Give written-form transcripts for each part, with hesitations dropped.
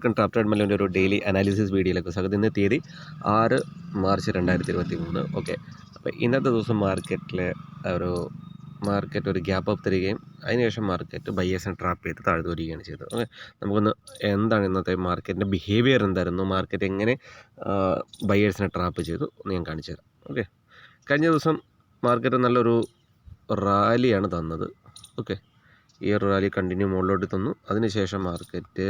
Welcome ട്രാപ്റ്റഡ് മല്ലുവിൻ്റെ ഒരു daily analysis വീഡിയോയിലേക്ക് സ്വാഗതം. ഇന്ന് തീയതി 6 മാർച്ച് 2023. ഓക്കെ, അപ്പോൾ ഇന്നത്തെ ദിവസം മാർക്കറ്റ് ഒരു ഗ്യാപ്പ് അപ്പ് തരികയും അതിനുശേഷം മാർക്കറ്റ് ബയേഴ്സിനെ ട്രാപ്പ് ചെയ്ത് താഴ്ന്നു വരികയാണ് ചെയ്തത്. ഓക്കെ, നമുക്കൊന്ന് എന്താണ് ഇന്നത്തെ മാർക്കറ്റിൻ്റെ ബിഹേവിയർ എന്തായിരുന്നു, മാർക്കറ്റ് എങ്ങനെ ബയേഴ്സിനെ ട്രാപ്പ് ചെയ്തു എന്ന് ഞാൻ കാണിച്ചു തരാം. ഓക്കെ, കഴിഞ്ഞ ദിവസം മാർക്കറ്റ് നല്ലൊരു റാലിയാണ് തന്നത്. ഓക്കെ, ഈ ഒരു റാലി കണ്ടിന്യൂ മുകളിലോട്ട് തന്നു. അതിനുശേഷം മാർക്കറ്റ്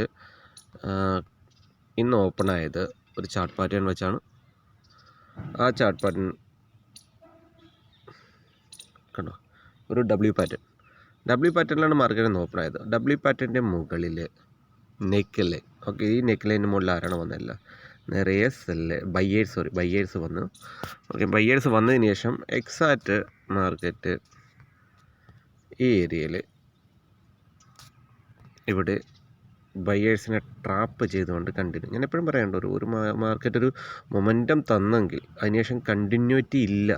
ഇന്ന് ഓപ്പൺ ആയത് ഒരു ചാർട്ട് പാറ്റേൺ വെച്ചാണ്. ആ ചാർട്ട് പാറ്റേൺ കണ്ടോ, ഒരു ഡബ്ല്യു പാറ്റേണിലാണ് മാർക്കറ്റ് ഇന്ന് ഓപ്പൺ ആയത്. ഡബ്ല്യു പാറ്റേണിൻ്റെ മുകളിൽ നെക്കിൽ, ഓക്കെ, ഈ നെക്കിലിൻ്റെ മുകളിൽ ആരാണ് വന്നതല്ല, നിറയെ ബയ്യേഴ്സ് വന്നു. ഓക്കെ, ബയ്യേഴ്സ് വന്നതിന് ശേഷം എക്സാക്റ്റ് മാർക്കറ്റ് ഈ ഏരിയയിൽ ഇവിടെ ബയേഴ്സിനെ ട്രാപ്പ് ചെയ്തുകൊണ്ട് കണ്ടിന്യൂ. ഞാൻ എപ്പോഴും പറയേണ്ട ഒരു മാർക്കറ്റ് ഒരു മൊമെൻറ്റം തന്നെങ്കിൽ അതിനുശേഷം കണ്ടിന്യൂറ്റി ഇല്ല.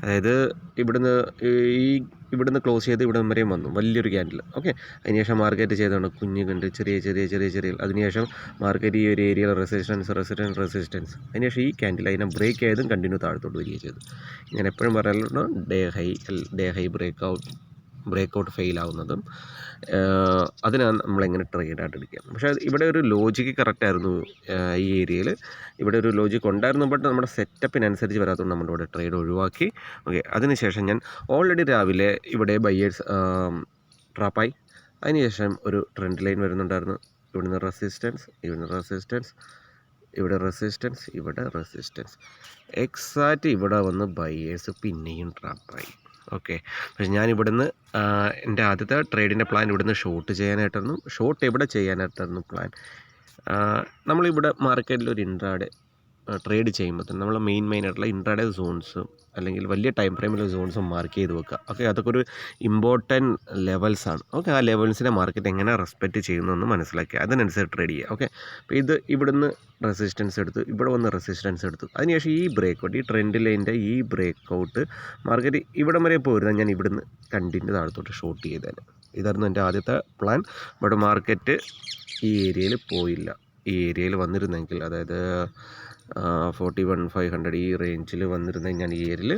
അതായത് ഇവിടുന്ന് ക്ലോസ് ചെയ്ത് ഇവിടെ വരെയും വന്നു വലിയൊരു ക്യാൻഡിൽ. ഓക്കെ, അതിനുശേഷം മാർക്കറ്റ് ചെയ്തുകൊണ്ട് കുഞ്ഞു കണ്ട് ചെറിയ അതിനുശേഷം മാർക്കറ്റ് ഈ ഒരു ഏരിയയിൽ റെസിസ്റ്റൻസ് അതിനുശേഷം ഈ ക്യാൻഡിൽ അതിനെ ബ്രേക്ക് ചെയ്തും കണ്ടിന്യൂ താഴത്തോട്ട് വരികയും ചെയ്തു. ഞാൻ എപ്പോഴും പറയാറുണ്ട്, ഡേ ഹൈ ബ്രേക്കൗട്ട് ഫെയിൽ ആവുന്നതും അതിനാണ് നമ്മളെങ്ങനെ ട്രേഡായിട്ട് എടുക്കുക. പക്ഷേ ഇവിടെ ഒരു ലോജിക്ക് കറക്റ്റായിരുന്നു. ഈ ഏരിയയിൽ ഇവിടെ ഒരു ലോജിക്ക് ഉണ്ടായിരുന്നു, ബട്ട് നമ്മുടെ സെറ്റപ്പിനനുസരിച്ച് വരാത്തതുകൊണ്ട് നമ്മളിവിടെ ട്രേഡ് ഒഴിവാക്കി. ഓക്കെ, അതിനുശേഷം ഞാൻ ഓൾറെഡി രാവിലെ ഇവിടെ ബയ്യേഴ്സ് ട്രാപ്പായി. അതിനുശേഷം ഒരു ട്രെൻഡ് ലൈൻ വരുന്നുണ്ടായിരുന്നു. ഇവിടുന്ന് റെസിസ്റ്റൻസ് എക്സാക്റ്റ് ഇവിടെ വന്ന് ബയ്യേഴ്സ് പിന്നെയും ട്രാപ്പായി. ഓക്കെ, പക്ഷേ ഞാൻ ഇവിടുന്ന് എൻ്റെ ആദ്യത്തെ ട്രേഡിൻ്റെ പ്ലാൻ ഇവിടുന്ന് ഷോർട്ട് എവിടെ ചെയ്യാനായിട്ടായിരുന്നു പ്ലാൻ. നമ്മളിവിടെ മാർക്കറ്റിൽ ഒരു ഇൻട്രാഡേ ട്രേഡ് ചെയ്യുമ്പോൾ തന്നെ നമ്മൾ മെയിൻ ആയിട്ടുള്ള ഇൻട്രാഡേ സോൺസും അല്ലെങ്കിൽ വലിയ ടൈം ഫ്രെയിമിലെ സോൺസും മാർക്ക് ചെയ്ത് വെക്കുക. ഓക്കെ, അതൊക്കെ ഒരു ഇമ്പോർട്ടൻറ്റ് ലെവൽസാണ്. ഓക്കെ, ആ ലെവൽസിനെ മാർക്കറ്റ് എങ്ങനെ റെസ്പെക്റ്റ് ചെയ്യുന്നതെന്ന് മനസ്സിലാക്കി അതിനനുസരിച്ച് ട്രേഡ് ചെയ്യുക. ഓക്കെ, അപ്പോൾ ഇവിടുന്ന് റെസിസ്റ്റൻസ് എടുത്തു, ഇവിടെ വന്ന് റെസിസ്റ്റൻസ് എടുത്തു. അതിനുശേഷം ഈ ബ്രേക്കൗട്ട്, ഈ ട്രെൻഡ് ലൈൻ്റെ ഈ ബ്രേക്കൗട്ട് മാർക്കറ്റ് ഇവിടം വരെ പോരുന്നത് ഞാൻ ഇവിടുന്ന് കണ്ടിന്യൂ താഴത്തോട്ട് ഷോർട്ട് ചെയ്തേനെ. ഇതായിരുന്നു എൻ്റെ ആദ്യത്തെ പ്ലാൻ. ബട്ട് മാർക്കറ്റ് ഈ ഏരിയയിൽ പോയില്ല. ഈ ഏരിയയിൽ വന്നിരുന്നെങ്കിൽ, അതായത് 41,500 ഈ റേഞ്ചിൽ വന്നിരുന്നെങ്കിൽ ഞാൻ ഈ ഏരിയയിൽ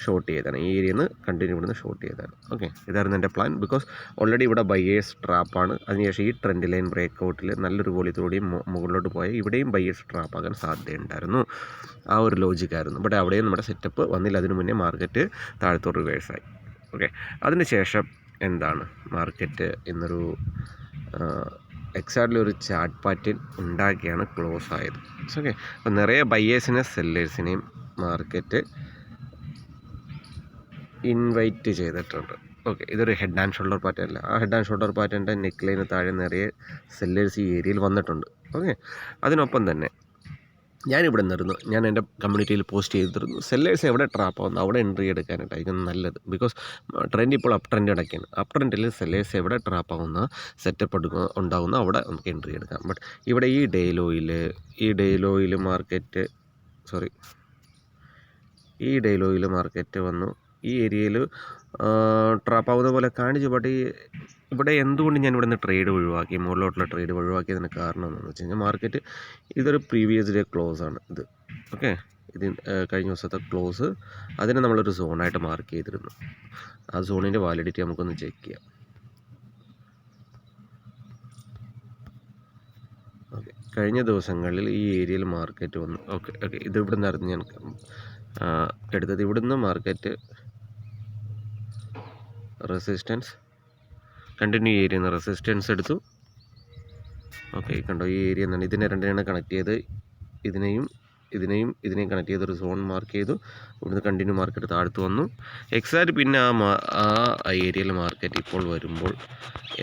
ഷോർട്ട് ചെയ്താണ്. ഈ ഏരിയയിൽ നിന്ന് കണ്ടിന്യൂ ഇവിടുന്ന് ഷോർട്ട് ചെയ്താണ്. ഓക്കെ, ഇതായിരുന്നു എൻ്റെ പ്ലാൻ. ബിക്കോസ് ഓൾറെഡി ഇവിടെ ബയേഴ്സ് ട്രാപ്പാണ്. അതിനുശേഷം ഈ ട്രെൻഡ് ലൈൻ ബ്രേക്കൗട്ടിൽ നല്ലൊരു വോളിയത്തോടെയും മുകളിലോട്ട് പോയാൽ ഇവിടെയും ബയേഴ്സ് ട്രാപ്പാകാൻ സാധ്യതയുണ്ടായിരുന്നു. ആ ഒരു ലോജിക്കായിരുന്നു. ബട്ട് അവിടെയും നമ്മുടെ സെറ്റപ്പ് വന്നില്ല. അതിനു മുന്നേ മാർക്കറ്റ് താഴത്തോട്ട് റിവേഴ്സായി. ഓക്കെ, അതിനുശേഷം എന്താണ് മാർക്കറ്റ് ഇന്നൊരു എക്സാക്ട്ലി ഒരു ചാർട്ട് പാറ്റേൺ ഉണ്ടാക്കിയാണ് ക്ലോസ് ആയത്. ഓക്കെ, അപ്പോൾ നിറയെ ബയേഴ്സിനെയും സെല്ലേഴ്സിനെയും മാർക്കറ്റ് ഇൻവൈറ്റ് ചെയ്തിട്ടുണ്ട്. ഓക്കെ, ഇതൊരു ഹെഡ് ആൻഡ് ഷോൾഡർ പാറ്റേൺ അല്ല. ആ ഹെഡ് ആൻഡ് ഷോൾഡർ പാറ്റേണിൻ്റെ നെക്ക് ലൈന് താഴെ നിറയെ സെല്ലേഴ്സ് ഈ ഏരിയയിൽ വന്നിട്ടുണ്ട്. ഓക്കെ, അതിനൊപ്പം തന്നെ ഞാൻ എൻ്റെ കമ്മ്യൂണിറ്റിയിൽ പോസ്റ്റ് ചെയ്തിരുന്നു, സെല്ലേഴ്സ് എവിടെ ട്രാപ്പ് ആവുന്നു അവിടെ എൻട്രി എടുക്കാനായിട്ടായിരിക്കും നല്ലത്. ബിക്കോസ് ട്രെൻഡ് ഇപ്പോൾ അപ്പ് ട്രെൻഡ് അടയ്ക്കുകയാണ്. അപ്പ് ട്രെൻഡിൽ സെല്ലേഴ്സ് എവിടെ ട്രാപ്പ് ആവുന്ന സെറ്റപ്പ് ഉണ്ടാകുന്ന അവിടെ നമുക്ക് എൻട്രി എടുക്കാം. ബട്ട് ഇവിടെ ഈ ഡേ ലോയിൽ മാർക്കറ്റ് വന്നു ഈ ഏരിയയിൽ ട്രാപ്പ് ആവുന്ന പോലെ കാണിച്ചു. ബട്ട് ഇവിടെ എന്തുകൊണ്ട് ഞാൻ ഇവിടെ നിന്ന് ട്രേഡ് ഒഴിവാക്കി, മുകളിലോട്ടുള്ള ട്രേഡ് ഒഴിവാക്കിയതിന് കാരണം എന്താണെന്ന് വെച്ച് കഴിഞ്ഞാൽ മാർക്കറ്റ് ഇതൊരു പ്രീവിയസ് ഡേ ക്ലോസ് ആണ് ഇത്. ഓക്കെ, ഇത് കഴിഞ്ഞ ദിവസത്തെ ക്ലോസ്, അതിനെ നമ്മളൊരു സോണായിട്ട് മാർക്ക് ചെയ്തിരുന്നു. ആ സോണിൻ്റെ വാലിഡിറ്റി നമുക്കൊന്ന് ചെക്ക് ചെയ്യാം. ഓക്കെ, കഴിഞ്ഞ ദിവസങ്ങളിൽ ഈ ഏരിയയിൽ മാർക്കറ്റ് വന്നു. ഓക്കെ, ഇത് ഇവിടെ നിന്നായിരുന്നു ഞാൻ എടുത്തത്. ഇവിടുന്ന് market resistance continue area resistance എടുത്തു. ഓക്കെ, കണ്ടോ, ഈ ഏരിയ എന്നാണ് ഇതിനെ രണ്ടിനെയാണ് കണക്ട് ചെയ്ത് ഇതിനെയും കണക്ട് ചെയ്തൊരു സോൺ മാർക്ക് ചെയ്തു. ഇവിടുന്ന് കണ്ടിന്യൂ മാർക്കറ്റ് താഴ്ത്തു വന്നു. എക്സാക്റ്റ് പിന്നെ ആ ഏരിയയിൽ മാർക്കറ്റ് ഇപ്പോൾ വരുമ്പോൾ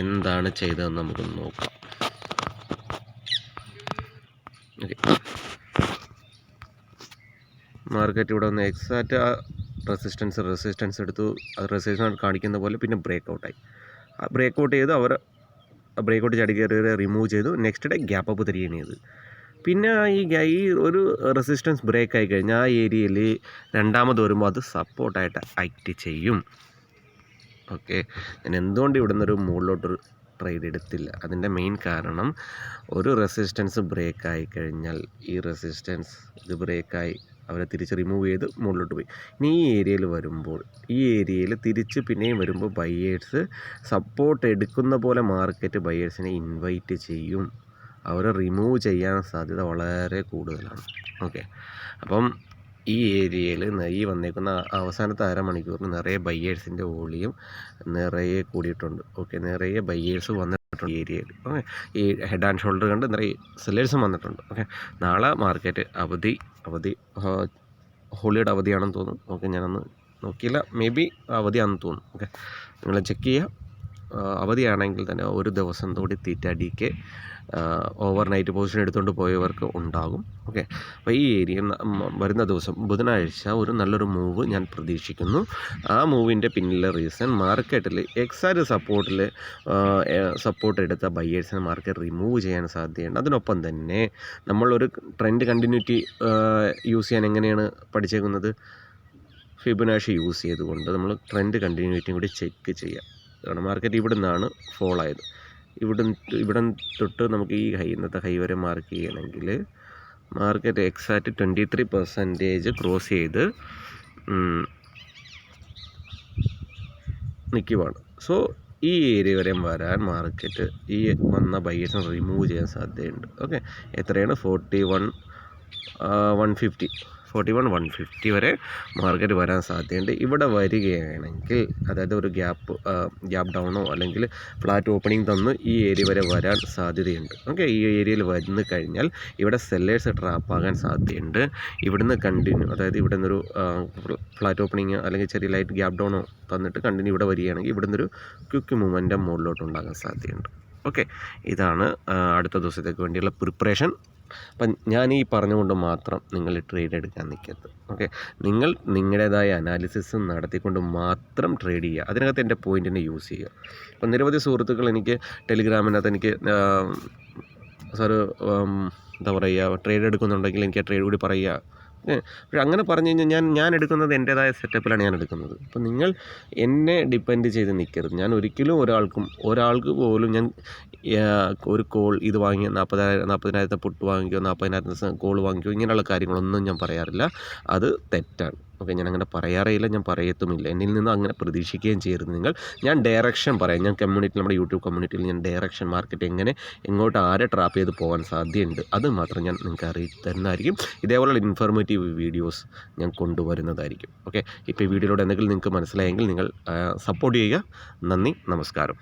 എന്താണ് ചെയ്തതെന്ന് നമുക്കൊന്ന് നോക്കാം. ഓക്കെ, മാർക്കറ്റ് ഇവിടെ വന്ന് എക്സാക്റ്റ് ആ റെസിസ്റ്റൻസ് എടുത്തു. അത് റെസിസ്റ്റൻസ് കാണിക്കുന്ന പോലെ പിന്നെ ബ്രേക്കൗട്ടായി. ബ്രേക്കൗട്ട് ചെയ്ത് അവർ ബ്രേക്കൗട്ട് ചാടി കയറി റിമൂവ് ചെയ്തു. നെക്സ്റ്റ് ഡേ ഗ്യാപ്പ് അപ്പ് തരികയാണ് ചെയ്തത്. പിന്നെ ഈ ഒരു റെസിസ്റ്റൻസ് ബ്രേക്ക് ആയി കഴിഞ്ഞാൽ ആ ഏരിയയിൽ രണ്ടാമത് വരുമ്പോൾ അത് സപ്പോർട്ടായിട്ട് ആക്ട് ചെയ്യും. ഓക്കെ, ഞാൻ എന്തുകൊണ്ട് ഇവിടെ നിന്നൊരു മുകളിലോട്ടൊരു ട്രേഡ് എടുത്തില്ല. അതിൻ്റെ മെയിൻ കാരണം ഒരു റെസിസ്റ്റൻസ് ബ്രേക്ക് ആയി കഴിഞ്ഞാൽ ഈ റെസിസ്റ്റൻസ് ഇത് ബ്രേക്കായി അവരെ തിരിച്ച് റിമൂവ് ചെയ്ത് മുകളിലോട്ട് പോയി. ഇനി ഈ ഏരിയയിൽ വരുമ്പോൾ ഈ ഏരിയയിൽ തിരിച്ച് പിന്നെയും വരുമ്പോൾ ബയേഴ്സ് സപ്പോർട്ട് എടുക്കുന്ന പോലെ മാർക്കറ്റ് ബയേഴ്സിനെ ഇൻവൈറ്റ് ചെയ്യും. അവരെ റിമൂവ് ചെയ്യാൻ സാധ്യത വളരെ കൂടുതലാണ്. ഓക്കെ, അപ്പം ഈ ഏരിയയിൽ ഈ വന്നേക്കുന്ന അവസാനത്തെ അരമണിക്കൂറിന് നിറയെ ബയ്യേഴ്സിൻ്റെ വോളിയം നിറയെ കൂടിയിട്ടുണ്ട്. ഓക്കെ, നിറയെ ബയ്യേഴ്സ് വന്നിട്ടുണ്ട് ഈ ഏരിയയിൽ. ഓക്കെ, ഈ ഹെഡ് ആൻഡ് ഷോൾഡർ കണ്ട് നിറയെ സെല്ലേഴ്സും വന്നിട്ടുണ്ട്. ഓക്കെ, നാളെ മാർക്കറ്റ് അവധി ഹോളിയുടെ അവധിയാണെന്ന് തോന്നുന്നു. ഓക്കെ, ഞാനൊന്ന് നോക്കിയില്ല, മേ ബി അവധിയാണെന്ന് തോന്നുന്നു. ഓക്കെ, നിങ്ങൾ ചെക്ക് ചെയ്യുക. അവധിയാണെങ്കിൽ തന്നെ ഒരു ദിവസം കൂടി തീറ്റ ഓവർനൈറ്റ് പൊസിഷൻ എടുത്തുകൊണ്ട് പോയവർക്ക് ഉണ്ടാകും. ഓക്കെ, അപ്പോൾ ഈ ഏരിയ വരുന്ന ദിവസം ബുധനാഴ്ച ഒരു നല്ലൊരു മൂവ് ഞാൻ പ്രതീക്ഷിക്കുന്നു. ആ മൂവിൻ്റെ പിന്നിലെ റീസൺ മാർക്കറ്റിൽ എക്സാക്റ്റ് സപ്പോർട്ട് എടുത്ത ബയ്യേഴ്സിനെ മാർക്കറ്റ് റിമൂവ് ചെയ്യാൻ സാധ്യതയുണ്ട്. അതിനൊപ്പം തന്നെ നമ്മളൊരു ട്രെൻഡ് കണ്ടിന്യൂറ്റി യൂസ് ചെയ്യാൻ എങ്ങനെയാണ് പഠിച്ചേക്കുന്നത്? ഫിബൊനാച്ചി യൂസ് ചെയ്തുകൊണ്ട് നമ്മൾ ട്രെൻഡ് കണ്ടിന്യൂറ്റിയും കൂടി ചെക്ക് ചെയ്യാം. കാരണം മാർക്കറ്റ് ഇവിടെ നിന്നാണ് ഫോൾ ആയത്. ഇവിടെ തൊട്ട് നമുക്ക് ഈ ഇന്നത്തെ ഹൈ വരെ മാർക്ക് ചെയ്യണമെങ്കിൽ മാർക്കറ്റ് എക്സാക്റ്റ് 23% ക്രോസ് ചെയ്ത് നിൽക്കുവാണ്. സോ ഈ ഏരിയ വരെ വരാൻ മാർക്കറ്റ് ഈ വന്ന ബയേഴ്സിനെ റിമൂവ് ചെയ്യാൻ സാധ്യതയുണ്ട്. ഓക്കെ, എത്രയാണ്? 41,150 വരെ മാർക്കറ്റ് വരാൻ സാധ്യതയുണ്ട്. ഇവിടെ വരികയാണെങ്കിൽ അതായത് ഒരു ഗ്യാപ്പ് ഡൗണോ അല്ലെങ്കിൽ ഫ്ലാറ്റ് ഓപ്പണിംഗ് തന്ന് ഈ ഏരിയ വരെ വരാൻ സാധ്യതയുണ്ട്. ഓക്കെ, ഈ ഏരിയയിൽ വന്നു കഴിഞ്ഞാൽ ഇവിടെ സെല്ലേഴ്സ് ട്രാപ്പാകാൻ സാധ്യതയുണ്ട്. ഇവിടുന്ന് കണ്ടിന്യൂ, അതായത് ഇവിടെ നിന്നൊരു ഫ്ലാറ്റ് ഓപ്പണിങ് അല്ലെങ്കിൽ ചെറിയ ലൈറ്റ് ഗ്യാപ്പ് ഡൗണോ തന്നിട്ട് കണ്ടിന്യൂ ഇവിടെ വരികയാണെങ്കിൽ ഇവിടെ നിന്നൊരു ക്വിക്ക് മൂവ്മെൻറ്റം മുകളിലോട്ട് ഉണ്ടാകാൻ സാധ്യതയുണ്ട്. ഓക്കെ, ഇതാണ് അടുത്ത ദിവസത്തേക്ക് വേണ്ടിയുള്ള പ്രിപ്പറേഷൻ. അപ്പം ഞാൻ ഈ പറഞ്ഞുകൊണ്ട് മാത്രം നിങ്ങൾ ട്രേഡ് എടുക്കാൻ നിൽക്കരുത്. ഓക്കെ, നിങ്ങൾ നിങ്ങളുടേതായ അനാലിസിസ് നടത്തിക്കൊണ്ട് മാത്രം ട്രേഡ് ചെയ്യുക. അതിനകത്ത് എൻ്റെ പോയിൻറ്റിനെ യൂസ് ചെയ്യുക. അപ്പം നിരവധി സുഹൃത്തുക്കൾ എനിക്ക് ടെലിഗ്രാമിനകത്ത് എനിക്ക് സാറ് എന്താ പറയുക, ട്രേഡ് എടുക്കുന്നുണ്ടെങ്കിൽ എനിക്ക് ആ ട്രേഡ് കൂടി പറയുക. പക്ഷെ അങ്ങനെ പറഞ്ഞു കഴിഞ്ഞാൽ ഞാൻ എടുക്കുന്നത് എൻ്റേതായ സെറ്റപ്പിലാണ് ഞാൻ എടുക്കുന്നത്. അപ്പം നിങ്ങൾ എന്നെ ഡിപ്പെൻഡ് ചെയ്ത് നിൽക്കരുത്. ഞാൻ ഒരിക്കലും ഒരാൾക്ക് പോലും ഞാൻ ഒരു കോൾ ഇത് വാങ്ങി 40,000 പുട്ട് വാങ്ങിക്കോ, 40,000 കോൾ വാങ്ങിക്കോ, ഇങ്ങനെയുള്ള കാര്യങ്ങളൊന്നും ഞാൻ പറയാറില്ല. അത് തെറ്റാണ്. ഓക്കെ, ഞാൻ അങ്ങനെ പറയാറേയില്ല, ഞാൻ പറയത്തുമില്ല. എന്നിൽ നിന്ന് അങ്ങനെ പ്രതീക്ഷിക്കുകയും ചെയ്യരുത് നിങ്ങൾ. ഞാൻ ഡയറക്ഷൻ പറയാം. ഞാൻ നമ്മുടെ യൂട്യൂബ് കമ്മ്യൂണിറ്റിയിൽ ഞാൻ ഡയറക്ഷൻ മാർക്കറ്റ് എങ്ങോട്ട് ആരെ ട്രാപ്പ് ചെയ്ത് പോകാൻ സാധ്യതയുണ്ട് അത് മാത്രം ഞാൻ നിങ്ങൾക്ക് അറിയിച്ചു തരുന്നതായിരിക്കും. ഇതേപോലുള്ള ഇൻഫോർമേറ്റീവ് വീഡിയോസ് ഞാൻ കൊണ്ടുവരുന്നതായിരിക്കും. ഓക്കെ, ഇപ്പോൾ ഈ വീഡിയോയിലൂടെ എന്തെങ്കിലും നിങ്ങൾക്ക് മനസ്സിലായെങ്കിൽ നിങ്ങൾ സപ്പോർട്ട് ചെയ്യുക. നന്ദി, നമസ്കാരം.